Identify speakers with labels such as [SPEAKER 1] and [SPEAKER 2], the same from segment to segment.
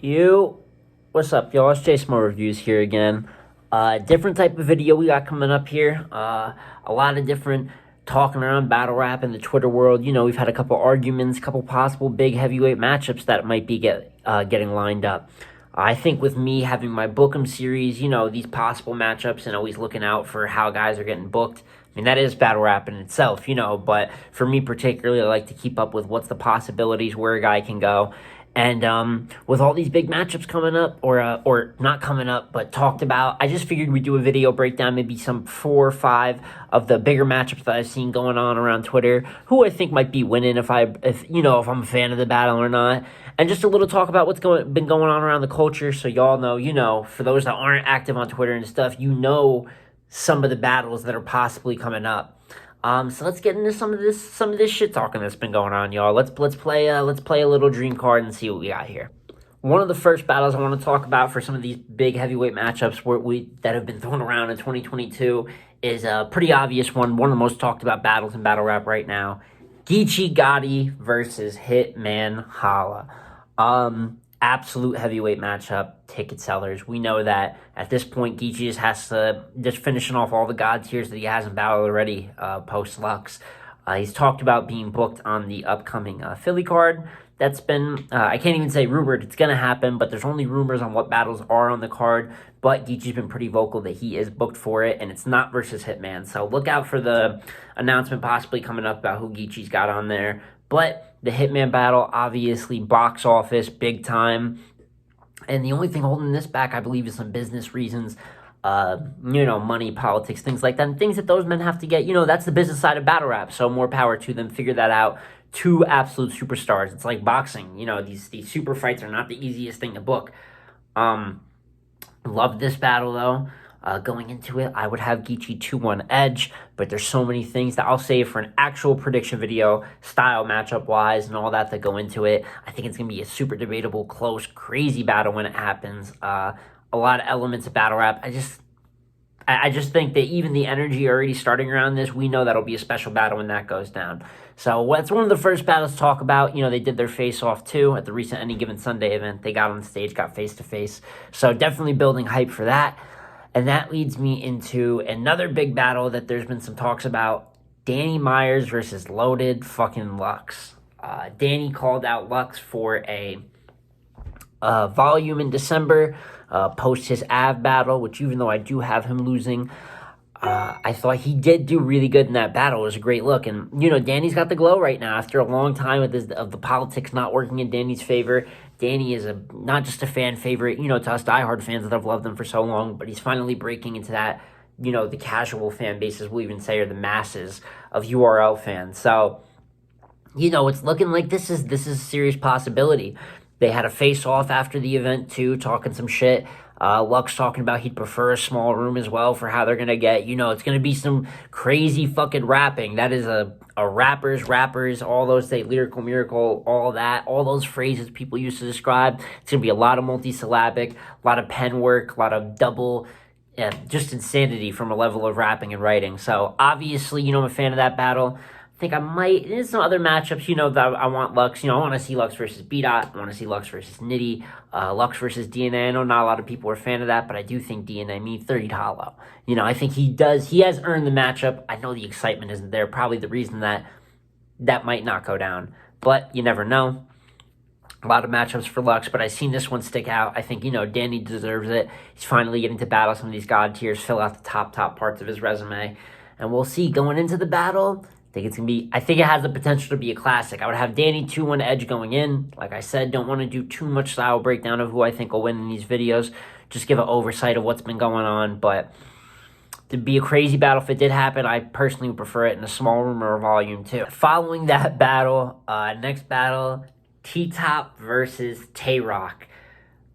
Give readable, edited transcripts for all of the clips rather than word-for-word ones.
[SPEAKER 1] Yo, what's up, y'all? It's Jason Mo Reviews here again. Different type of video we got coming up here. A lot of different talking around battle rap in the Twitter world. You know, we've had a couple arguments, couple possible big heavyweight matchups that might be getting lined up. I think with me having my Book'em series, you know, these possible matchups and always looking out for how guys are getting booked. I mean, that is battle rap in itself, you know, but for me particularly, I like to keep up with what's the possibilities, where a guy can go. And with all these big matchups coming up, or not coming up, but talked about, I just figured we'd do a video breakdown, maybe some 4 or 5 of the bigger matchups that I've seen going on around Twitter, who I think might be winning if I'm a fan of the battle or not, and just a little talk about what's been going on around the culture, so y'all know, you know, for those that aren't active on Twitter and stuff, you know some of the battles that are possibly coming up. So let's get into some of this shit talking that's been going on, y'all. Let's play a little dream card and see what we got here. One of the first battles I want to talk about for some of these big heavyweight matchups that have been thrown around in 2022 is a pretty obvious one of the most talked about battles in battle rap right now. Gichi versus Hitman Holla. Absolute heavyweight matchup, ticket sellers. We know that at this point, Gichi just has to finishing off all the god tiers that he has in battle already post Lux. He's talked about being booked on the upcoming Philly card. That's been, I can't even say rumored, it's going to happen, but there's only rumors on what battles are on the card. But Gichi's been pretty vocal that he is booked for it, and it's not versus Hitman. So look out for the announcement possibly coming up about who Gichi's got on there. But the Hitman battle, obviously, box office, big time. And the only thing holding this back, I believe, is some business reasons. Money, politics, things like that. And things that those men have to get. You know, that's the business side of battle rap. So more power to them. Figure that out. 2 absolute superstars. It's like boxing. You know, these super fights are not the easiest thing to book. Love this battle, though. Going into it, I would have Gichi 2-1 edge, but there's so many things that I'll save for an actual prediction video, style matchup-wise, and all that go into it. I think it's going to be a super debatable, close, crazy battle when it happens. A lot of elements of battle rap. I just think that even the energy already starting around this, we know that'll be a special battle when that goes down. So that's one of the first battles to talk about. You know, they did their face-off, too, at the recent Any Given Sunday event. They got on stage, got face-to-face. So definitely building hype for that. And that leads me into another big battle that there's been some talks about. Danny Myers versus Loaded fucking Lux. Danny called out Lux for a volume in December, post his Av battle, which even though I do have him losing, I thought he did do really good in that battle. It was a great look. And, you know, Danny's got the glow right now after a long time of the politics not working in Danny's favor. Danny is not just a fan favorite, you know, to us diehard fans that have loved him for so long, but he's finally breaking into that, you know, the casual fan bases, we'll even say, or the masses of URL fans. So, you know, it's looking like this is a serious possibility. They had a face-off after the event, too, talking some shit. Lux talking about he'd prefer a small room as well for how they're going to get, you know, it's going to be some crazy fucking rapping. That is a rappers, all those say lyrical miracle, all that, all those phrases people used to describe. It's going to be a lot of multisyllabic, a lot of pen work, a lot of double, just insanity from a level of rapping and writing. So obviously, you know, I'm a fan of that battle. I think I might, there's some other matchups, you know, that I want Lux, you know, I want to see Lux versus B-Dot, I want to see Lux versus Nitty, Lux versus DNA. I know not a lot of people are a fan of that, but I do think DNA means 30 hollow. You know, I think he has earned the matchup. I know the excitement isn't there, probably the reason that might not go down, but you never know. A lot of matchups for Lux, but I've seen this one stick out. I think, you know, Danny deserves it. He's finally getting to battle some of these god tiers, fill out the top parts of his resume, and we'll see going into the battle. I think it has the potential to be a classic. I would have Danny 2-1 edge going in. Like I said, don't want to do too much style breakdown of who I think will win in these videos. Just give an oversight of what's been going on. But to be a crazy battle if it did happen, I personally would prefer it in a small room or a volume too. Following that battle, next battle, TTop versus TayRock.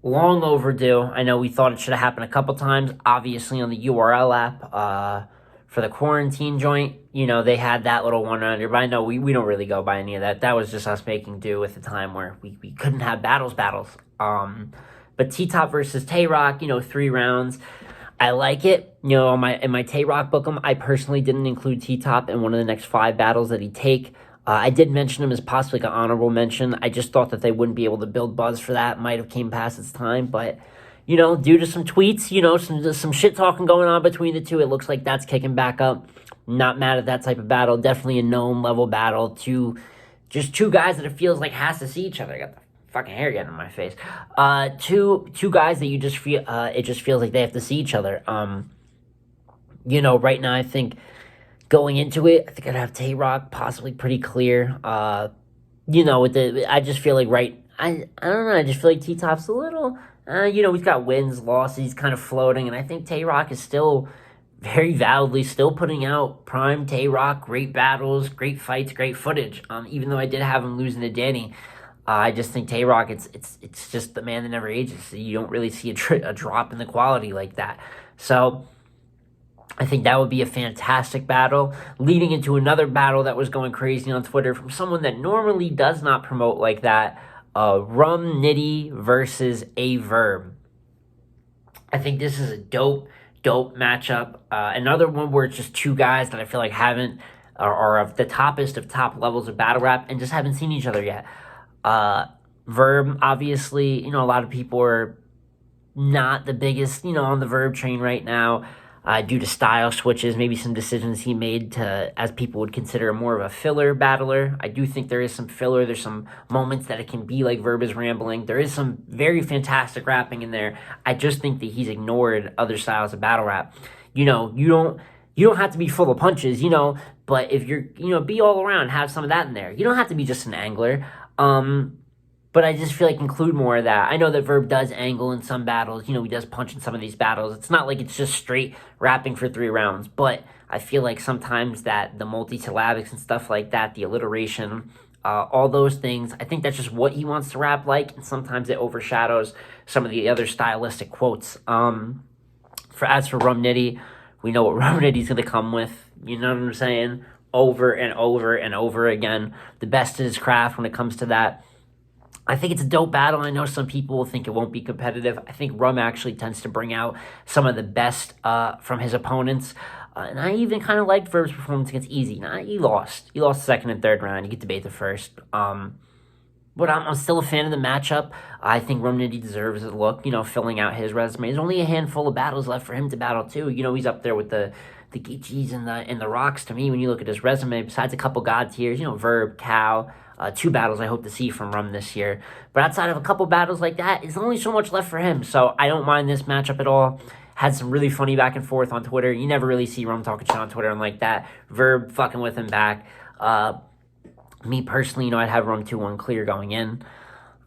[SPEAKER 1] Long overdue. I know we thought it should have happened a couple times. Obviously on the URL app, for the quarantine joint, you know, they had that little one-under, but I know we don't really go by any of that. That was just us making do with the time where we couldn't have battles. But TTop versus TayRock, you know, 3 rounds. I like it. You know, in my TayRock Book'em, I personally didn't include TTop in one of the next 5 battles that he'd take. I did mention him as possibly like an honorable mention. I just thought that they wouldn't be able to build buzz for that. Might have came past its time, but due to some tweets, some shit talking going on between the two, it looks like that's kicking back up. Not mad at that type of battle. Definitely a known level battle. Just two guys that it feels like has to see each other. I got the fucking hair getting in my face. Two guys that you just feel it just feels like they have to see each other. Right now I think going into it, I think I'd have TayRock possibly pretty clear. I just feel like I don't know. I just feel like TTop's a little. He's got wins, losses, he's kind of floating, and I think TayRock is still very validly still putting out prime TayRock, great battles, great fights, great footage. Even though I did have him losing to Danny, I just think TayRock, it's just the man that never ages. You don't really see a drop in the quality like that. So I think that would be a fantastic battle, leading into another battle that was going crazy on Twitter from someone that normally does not promote like that. Rum Nitty versus A Verb. I think this is a dope matchup. Another one where it's just two guys that I feel like haven't are of the toppest of top levels of battle rap and just haven't seen each other yet. Verb, obviously, a lot of people are not the biggest, on the Verb train right now. Due to style switches, maybe some decisions he made as people would consider more of a filler battler. I do think there is some filler. There's some moments that it can be like Verb is rambling. There is some very fantastic rapping in there. I just think that he's ignored other styles of battle rap. You don't have to be full of punches, but if you're, be all around, have some of that in there. You don't have to be just an angler. But I just feel like include more of that. I know that Verb does angle in some battles. He does punch in some of these battles. It's not like it's just straight rapping for 3 rounds. But I feel like sometimes that the multisyllabics and stuff like that, the alliteration, all those things, I think that's just what he wants to rap like. And sometimes it overshadows some of the other stylistic quotes. As for Rum Nitty, we know what Rum Nitty's going to come with. You know what I'm saying? Over and over and over again. The best at his craft when it comes to that. I think it's a dope battle. I know some people will think it won't be competitive. I think Rum actually tends to bring out some of the best from his opponents. And I even kind of liked Verb's performance against Easy. Nah, he lost. He lost the second and third round. You could debate the first. But I'm still a fan of the matchup. I think Rum Nitty deserves a look, filling out his resume. There's only a handful of battles left for him to battle, too. He's up there with the Gichis and the Rocks to me when you look at his resume. Besides a couple god tiers, Verb, Cal, 2 battles I hope to see from Rum this year. But outside of a couple battles like that, there's only so much left for him. So I don't mind this matchup at all. Had some really funny back and forth on Twitter. You never really see Rum talking shit on Twitter and like that. Verb fucking with him back. Me personally, I'd have Rum 2-1 clear going in.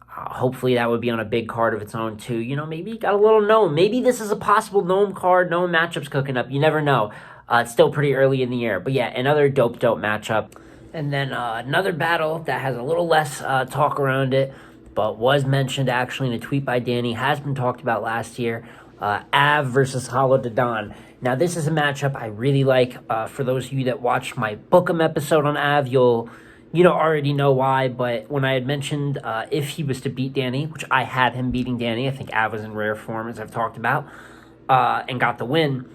[SPEAKER 1] Hopefully that would be on a big card of its own too. Maybe got a little gnome. Maybe this is a possible gnome card, gnome matchups cooking up. You never know. It's still pretty early in the year. But yeah, another dope matchup. And then another battle that has a little less talk around it, but was mentioned actually in a tweet by Danny, has been talked about last year. Av versus Hollow Dadan. Now, this is a matchup I really like. For those of you that watched my Bookem episode on Av, you'll already know why. But when I had mentioned if he was to beat Danny, which I had him beating Danny, I think Av was in rare form, as I've talked about, and got the win.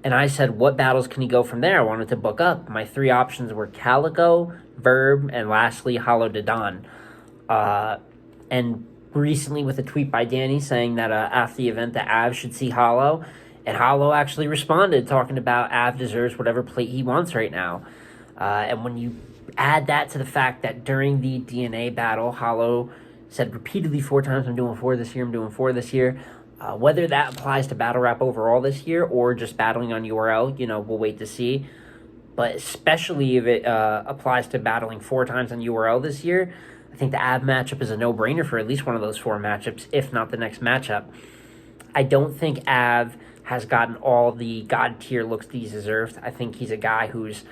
[SPEAKER 1] And I said, what battles can he go from there? I wanted to book up. My 3 options were Calico, Verb, and lastly, Hollow Dadan. And recently with a tweet by Danny saying that after the event that Av should see Hollow, and Hollow actually responded talking about Av deserves whatever plate he wants right now. And when you add that to the fact that during the DNA battle, Hollow said repeatedly 4 times, I'm doing 4 this year, I'm doing 4 this year. Whether that applies to battle rap overall this year or just battling on URL, we'll wait to see. But especially if it applies to battling 4 times on URL this year, I think the Av matchup is a no-brainer for at least one of those 4 matchups, if not the next matchup. I don't think Av has gotten all the god tier looks that he's deserved. I think he's a guy whose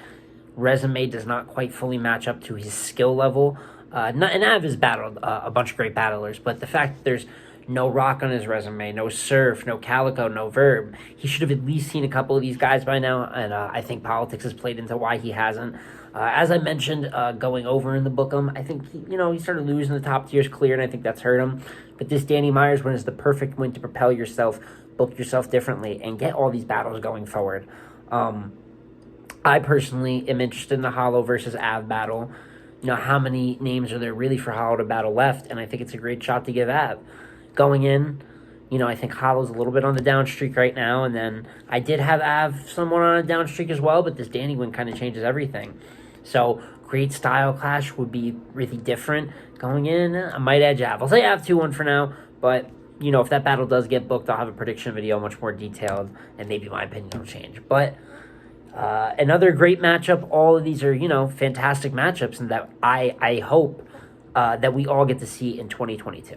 [SPEAKER 1] resume does not quite fully match up to his skill level. And Av has battled a bunch of great battlers, but the fact that there's no Rock on his resume, no Surf, no Calico, no Verb. He should have at least seen a couple of these guys by now, and I think politics has played into why he hasn't. As I mentioned, going over in the Bookem, I think he started losing the top tiers clear, and I think that's hurt him. But this Danny Myers win is the perfect win to propel yourself, book yourself differently, and get all these battles going forward. I personally am interested in the Hollow versus Av battle. how many names are there really for Hollow to battle left? And I think it's a great shot to give Av. Going in, I think Hollow's a little bit on the down streak right now, and then I did have Av somewhat on a down streak as well, but this Danny win kind of changes everything. So, great style clash would be really different. Going in, I might edge Av. I'll say Av 2-1 for now, but, if that battle does get booked, I'll have a prediction video much more detailed, and maybe my opinion will change. But another great matchup. All of these are, fantastic matchups, and that I hope that we all get to see in 2022.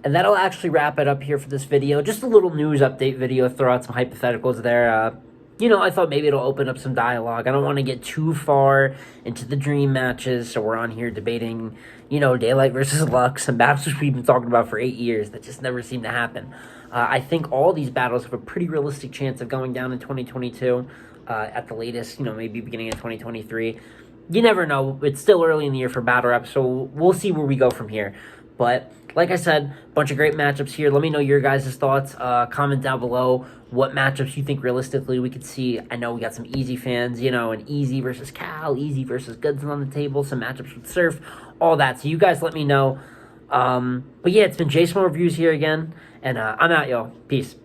[SPEAKER 1] And that'll actually wrap it up here for this video. Just a little news update video, throw out some hypotheticals there. I thought maybe it'll open up some dialogue. I don't want to get too far into the dream matches, so we're on here debating, Daylight versus Lux, some battles which we've been talking about for 8 years that just never seem to happen. I think all these battles have a pretty realistic chance of going down in 2022, at the latest, maybe beginning of 2023. You never know. It's still early in the year for battle rap, so we'll see where we go from here. But like I said, a bunch of great matchups here. Let me know your guys' thoughts. Comment down below what matchups you think realistically we could see. I know we got some Easy fans, an Easy versus Cal, Easy versus Goodson on the table, some matchups with Surf, all that. So you guys let me know. But yeah, it's been Jason Reviews here again, and I'm out, y'all. Peace.